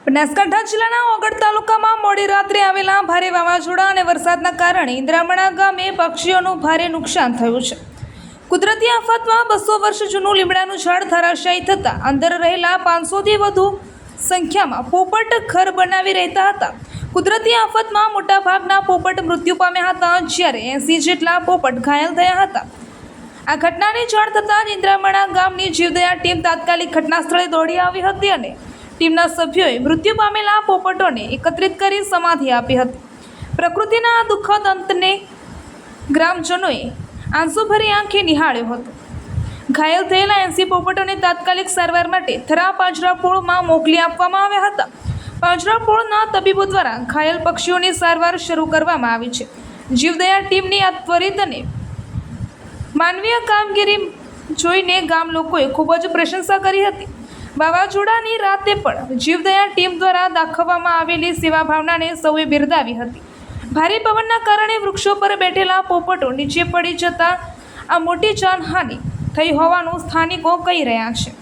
બનાસકાંઠા જિલ્લાના ઓગળ તાલુકામાં મોડી રાત્રે આવેલા ભારે વાવાઝોડા અને વરસાદના કારણે ઇન્દ્રામણા ગામે પક્ષીઓનું ભારે નુકસાન થયું છે। કુદરતી આફતમાં 200 વર્ષ જૂનું લીમડાનું ઝાડ ધરાશાયી થતાં અંદર રહેલા 500થી વધુ સંખ્યામાં પોપટ ઘર બનાવી રહેતા હતા। કુદરતી આફતમાં મોટાભાગના પોપટ મૃત્યુ પામ્યા હતા, જ્યારે 80 જેટલા પોપટ ઘાયલ થયા હતા। આ ઘટનાની જાણ થતાં જ ઇન્દ્રામણા ગામની જીવદયા ટીમ તાત્કાલિક ઘટના સ્થળે દોડી આવી હતી અને ટીમના સભ્યોએ મૃત્યુ પામેલા પોપટોને એકત્રિત કરી સમાધિ આપી હતી। પ્રકૃતિના આ દુઃખદ અંતને ગ્રામજનોએ આંસુભરી આંખે નિહાળ્યો હતો। ઘાયલ થયેલા 80 પોપટોને તાત્કાલિક સારવાર માટે થરા પાંજરાપોળમાં મોકલી આપવામાં આવ્યા હતા। પાંજરાપોળના તબીબો દ્વારા ઘાયલ પક્ષીઓની સારવાર શરૂ કરવામાં આવી છે। જીવદયા ટીમની આ ત્વરિત અને માનવીય કામગીરી જોઈને ગામ લોકોએ ખૂબ જ પ્રશંસા કરી હતી। વાવાઝોડાની રાતે પણ જીવદયા ટીમ દ્વારા દાખવવામાં આવેલી સેવા ભાવનાને સૌએ બિરદાવી હતી। ભારે પવનના કારણે વૃક્ષો પર બેઠેલા પોપટો નીચે પડી જતા આ મોટી જાનહાનિ થઈ હોવાનું સ્થાનિકો કહી રહ્યા છે।